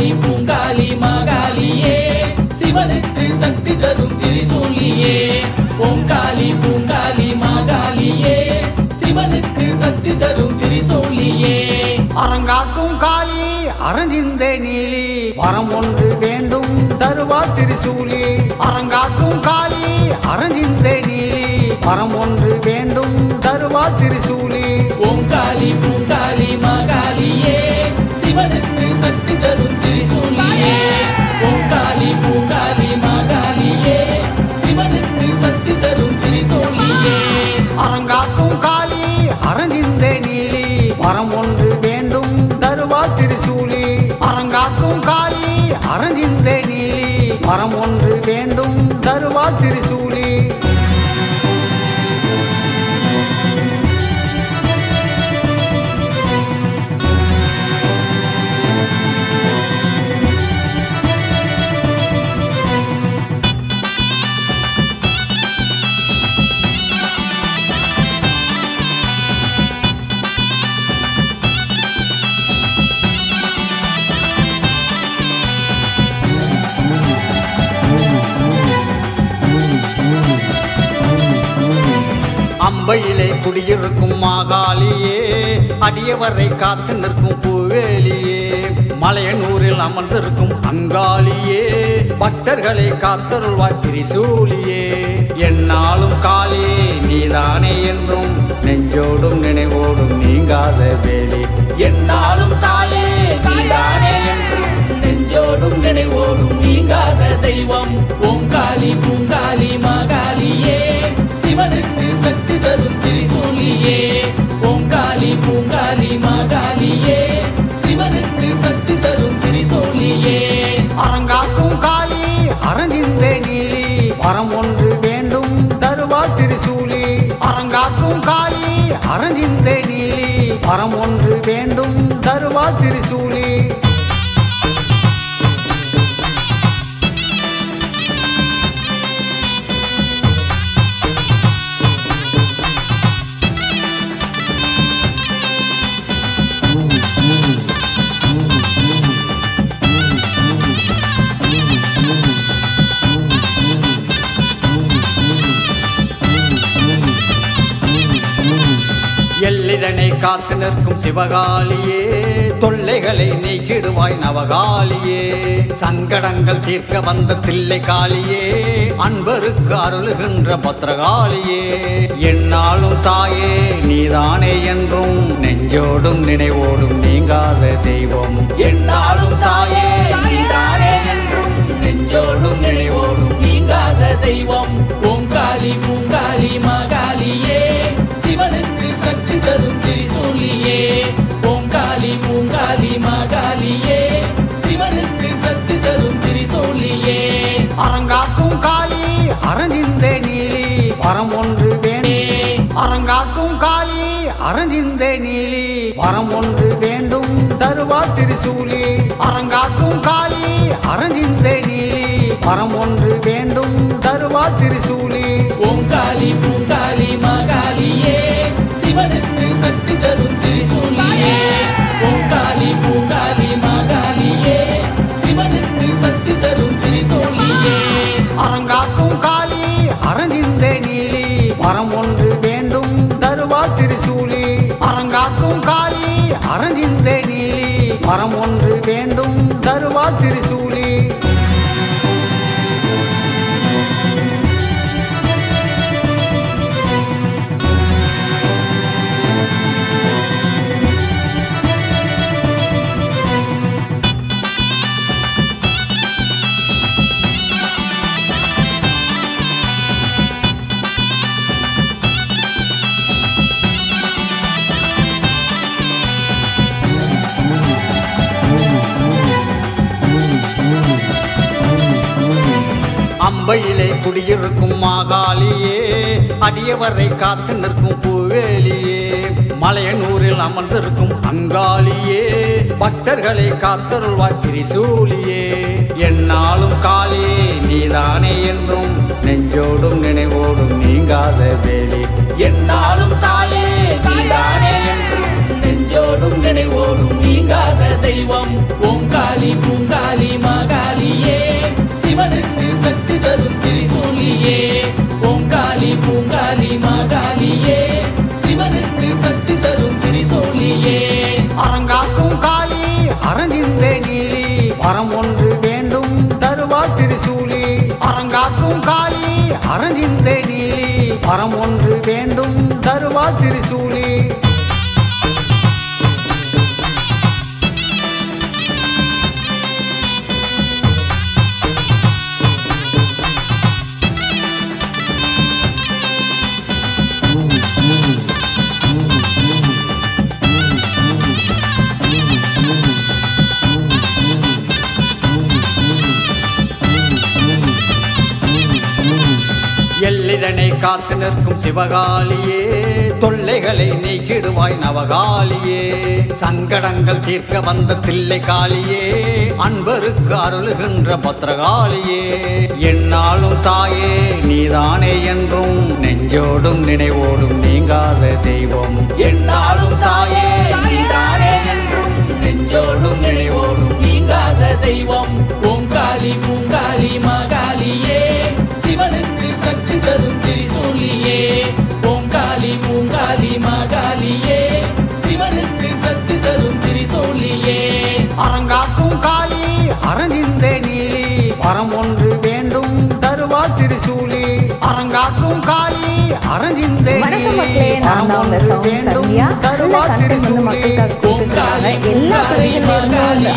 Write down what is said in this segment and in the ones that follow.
ஓங்காளி பூங்காளி மாகாளியே சிவனுக்கு சக்தி தரும் திரிசூலியே ஓங்காளி பூங்காளி மாகாளியே சிவனுக்கு சக்தி தரும் திரிசூலியே அரங்காக்கும் காளி அரணிந்த நீலி வரம் ஒன்று வேண்டும் தருவா திரிசூலி அரங்காக்கும் காளி அரணிந்த நீலி வரம் ஒன்று வேண்டும் தருவா திரிசூலி ஓங்காளி பூங்காளி மாகாளியே சிவனுக்கு சக்தி தரும் திரிசூலியே ஓங்காளி பூங்காளி மாகாளியே சிவனுக்கு சக்தி தரும் திரிசூலியே அரங்காக்கும் காளி அரணிந்த நீலி வரம் ஒன்று வேண்டும் தருவா திரிசூலி அரங்காக்கும் காளி அரணிந்த நீலி வரம் ஒன்று வேண்டும் தருவா திரிசூலி அம்பையிலே குடியிருக்கும் மாகாளியே அடியவரை காத்து நிற்கும் பூவேலியே மலையனூரில் அமர்ந்திருக்கும் அங்காளியே பக்தர்களை காத்தருள்வாய் திரிசூலியே என்னாலும் காளியே நீதானே என்றும் நெஞ்சோடும் நினைவோடும் நீங்காத வேலி என்னாலும் தாயே நீதானே என்றும் நெஞ்சோடும் நினைவோடும் நீங்காத தெய்வம் ஓங்காளி பூங்காளி மாகாளியே சிவனுக்கு சக்தி தரும் திரிசூலியே ஓங்காளி பூங்காளி மாகாளியே சிவனுக்கு சக்தி தரும் திரிசூலியே அரங்காக்கும் காளி அரணிந்த நீலி வரம் ஒன்று வேண்டும் தருவா திரிசூலி அரங்காக்கும் காளி அரணிந்த நீலி வரம் ஒன்று வேண்டும் தருவா திரிசூலி எல்லிதனை காத்து நிற்கும் சிவகாளியே தொல்லைகளை நீக்கிடுவாய் நவகாளியே சங்கடங்கள் தீர்க்க வந்த தில்லை காளியே அன்பருக்கு அருளுகின்ற பத்ரகாளியே என்னாலும் தாயே நீதானே என்றும் நெஞ்சோடும் நினைவோடும் நீங்காத தெய்வம் என்னாலும் தாயே நீதானே என்றும் நெஞ்சோடும் நினைவோடும் நீங்காத தெய்வம் ஓங்காளி பூங்காளி மாகாளியே சிவனுக்கு சக்தி தரும் திரிசூலியே ஓங்காளி பூங்காளி மாகாளியே சிவனுக்கு சக்தி தரும் திரிசூலியே அரங்காக்கும் காளி அரணிந்த நீலி வரம் ஒன்று வேண்டும் அரங்காக்கும் காளி அரணிந்த நீலி வரம் ஒன்று வேண்டும் தருவா திரிசூலி அரங்காக்கும் காளி அரணிந்த நீலி வரம் ஒன்று வேண்டும் தருவா திரிசூலி ஓங்காளி பூங்காளி மாகாளியே சிவனுக்கு சக்தி தரும் திரிசூலியே ஓங்காளி பூங்காளி மாகாளியே சிவனுக்கு சக்தி தரும் திரிசூலியே அரங்காக்கும் காளி அரணிந்த நீலி வரம் ஒன்று வேண்டும் தருவா திரிசூலி அரங்காக்கும் காளி அரணிந்த நீலி வரம் ஒன்று வேண்டும் தருவா திரிசூலி அம்பையிலே குடியிருக்கும் மாகாளியே அடியவரை காத்து நிற்கும் பூவேலியே மலையனூரில் அமர்ந்திருக்கும் அங்காளியே பக்தர்களை காத்தருள்வாய் திரிசூலியே என்னாலும் காளியே நீதானே என்றும் நெஞ்சோடும் நினைவோடும் நீங்காத வேலி என்னாலும் தாயே நீதானே என்றும் நெஞ்சோடும் நினைவோடும் நீங்காத தெய்வம் ஓங்காளி பூங்காளி திரிசூலியே அரங்காக்கும் காளி அரணிந்த நீலி வரம் ஒன்று வேண்டும் தருவார் திரிசூலி அரங்காக்கும் காளி அரணிந்த நீலி வரம் ஒன்று வேண்டும் தருவார் திரிசூலி எல்லிதனை காத்து நிற்கும் சிவகாளியே தொல்லைகளை நீக்கிடுவாய் நவகாளியே சங்கடங்கள் தீர்க்க வந்த தில்லை காளியே அன்பருக்கு அருளுகின்ற பத்ரகாளியே என்னாலும் தாயே நீதானே என்றும் நெஞ்சோடும் நினைவோடும் நீங்காத தெய்வம் என்னாலும் தாயே நீதானே என்றும் நெஞ்சோடும் நினைவோடும் நீங்காத தெய்வம் ஓங்காளி பூங்காளி மகாளியே சிவனுக்கு சக்தி தரும் திரிசூலியே ஓங்காளி பூங்காளி மகாளியே சிவனுக்கு சக்தி தரும் திரிசூலியே அரங்காக்கும் காளி அரணிந்த நீலி வரம் ஒன்று வேண்டும் தருவார் திரிசூலி அரங்காக்கும் காளி அரணிந்த நீலி வரம் ஒன்று வேண்டும் தருவார் திரிசூலி எல்லா துறைகளிலும்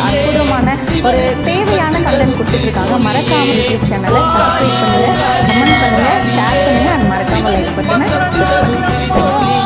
அற்புதமான ஒரு தேவையான கண்டென்ட் கொடுத்துருக்காங்க. மறக்காம யூடியூப் சேனலை சப்ஸ்கிரைப் பண்ணுங்க, கமெண்ட் பண்ணுங்க, ஷேர் பண்ணுங்க, மறக்காம லைக் பட்டனை ப்ரெஸ் பண்ணுங்க.